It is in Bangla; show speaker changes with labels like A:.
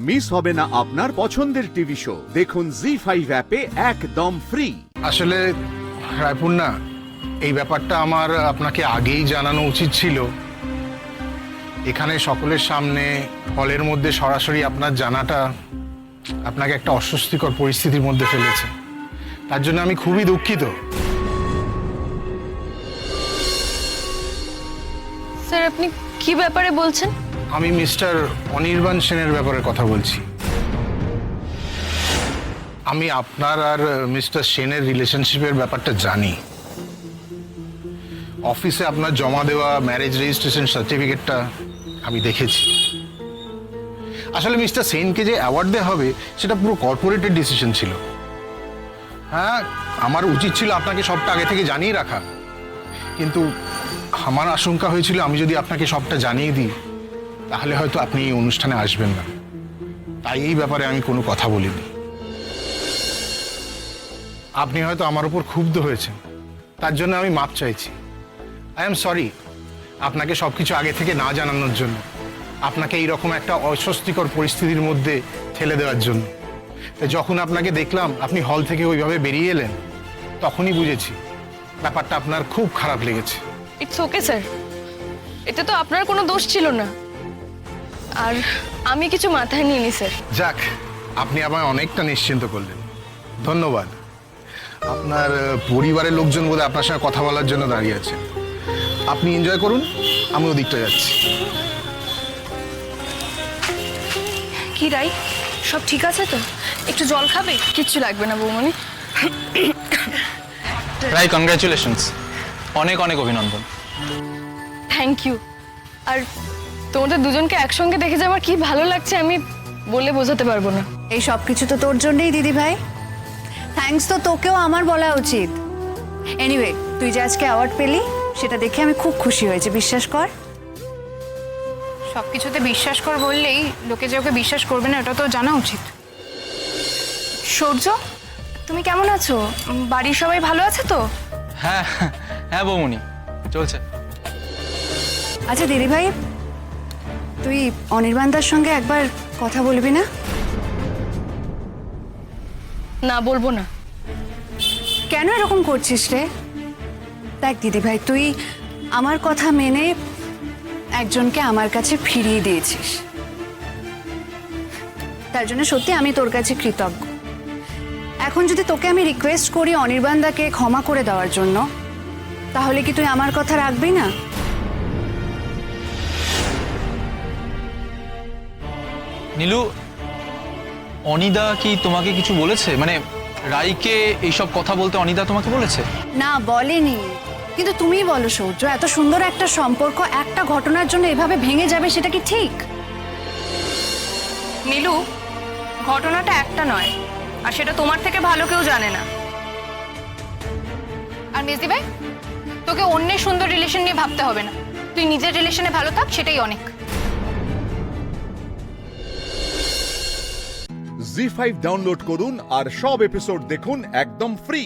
A: মিস হবে না আপনার পছন্দের টিভি শো। দেখুন জি5 অ্যাপে একদম ফ্রি।
B: আসলে রায়পূর্ণা, এই ব্যাপারটা আমার আপনাকে আগেই জানানো উচিত ছিল। এখানে সকলের সামনে হলের মধ্যে সরাসরি আপনার জানাটা আপনাকে একটা অস্বস্তিকর পরিস্থিতির মধ্যে ফেলেছে। তার জন্য আমি খুবই দুঃখিত।
C: স্যার, আপনি কি ব্যাপারে বলছেন?
B: আমি মিস্টার অনির্বাণ সেনের ব্যাপারে কথা বলছি। আমি আপনার আর মিস্টার সেনের রিলেশনশিপের ব্যাপারটা জানি। অফিসে আপনার জমা দেওয়া ম্যারেজ রেজিস্ট্রেশন সার্টিফিকেটটা আমি দেখেছি। আসলে মিস্টার সেনকে যে অ্যাওয়ার্ড দেওয়া হবে সেটা পুরো কর্পোরেটের ডিসিশন ছিল। হ্যাঁ, আমার উচিত ছিল আপনাকে সবটা আগে থেকে জানিয়ে রাখা, কিন্তু আমার আশঙ্কা হয়েছিল আমি যদি আপনাকে সবটা জানিয়ে দিই তাহলে হয়তো আপনি এই অনুষ্ঠানে আসবেন না। তাই এই ব্যাপারে আমি কোনো কথা বলিনি। আপনি হয়তো আমার উপর ক্ষুব্ধ হয়েছেন, তার জন্য আমি মাপ চাইছি। আই এম সরি আপনাকে সবকিছু আগে থেকে না জানানোর জন্য, আপনাকে এইরকম একটা অস্বস্তিকর পরিস্থিতির মধ্যে ঠেলে দেওয়ার জন্য। তাই যখন আপনাকে দেখলাম আপনি হল থেকে ওইভাবে বেরিয়ে এলেন, তখনই বুঝেছি ব্যাপারটা আপনার খুব খারাপ লেগেছে।
C: ইটস ওকে স্যার, এটা তো আপনার কোনো দোষ ছিল না, আর আমি কিছু মাথায় নিইনি স্যার।
B: যাক, আপনি আমায় অনেকটা নিশ্চিন্ত করলেন, ধন্যবাদ। আপনার পরিবারের লোকজন বোধহয় আপনার সঙ্গে কথা বলার জন্য দাঁড়িয়ে আছে। আপনি এনজয় করুন, আমি ওদিকটা যাচ্ছি।
C: কি রাই, সব ঠিক আছে তো? একটু জল খাবে? কিচ্ছু লাগবে না বৌমনি।
D: রাই, কনগ্রাচুলেশনস, অনেক অনেক অভিনন্দন।
C: Thank you. আর তোমাদের দুজনকে একসঙ্গে দেখে যে আমার কি ভালো লাগছে আমি বলে বোঝাতে পারবো না।
E: এই সব কিছু তো তোর জন্যই দিদি ভাই। থ্যাঙ্কস তো তোকেও আমার বলা উচিত। এনিওয়ে, তুই যে আজকে অ্যাওয়ার্ড পেলি সেটা দেখে আমি খুব খুশি হয়েছি, বিশ্বাস কর।
F: সবকিছুতে বিশ্বাস কর বললেই লোকে যে ওকে বিশ্বাস করবে না এটা তো জানা উচিত। সূর্য, তুমি কেমন আছো? বাড়ির সবাই ভালো আছে তো?
D: হ্যাঁ হ্যাঁ বৌমনি, চলছে।
E: আচ্ছা দিদি ভাই, তুই অনির্বাণদার সঙ্গে একবার কথা বলবি না?
C: না, বলবো না।
E: কেন এরকম করছিস রে? দেখ দিদি ভাই, তুই আমার কথা মেনে একজনকে আমার কাছে ফিরিয়ে দিয়েছিস, তার জন্য সত্যি আমি তোর কাছে কৃতজ্ঞ। এখন যদি তোকে আমি রিকোয়েস্ট করি অনির্বাণদাকে ক্ষমা করে দেওয়ার জন্য, তাহলে কি তুই আমার কথা রাখবি না?
D: নীলু, অনিদা কি তোমাকে কিছু বলেছে? মানে রাইকে এইসব কথা বলতে অনিদা তোমাকে বলেছে?
E: না, বলেনি। কিন্তু তুমিই বলো সূর্য, এত সুন্দর একটা সম্পর্ক একটা ঘটনার জন্য এভাবে ভেঙে যাবে, সেটা কি ঠিক?
F: নীলু, ঘটনাটা একটা নয়, আর সেটা তোমার থেকে ভালো কেউ জানে না। আর মেজদি ভাই, তোকে অন্যের সুন্দর রিলেশন নিয়ে ভাবতে হবে না। তুই নিজের রিলেশনে ভালো থাক, সেটাই অনেক।
A: জি5 ডাউনলোড করুন আর সব এপিসোড দেখুন একদম ফ্রি।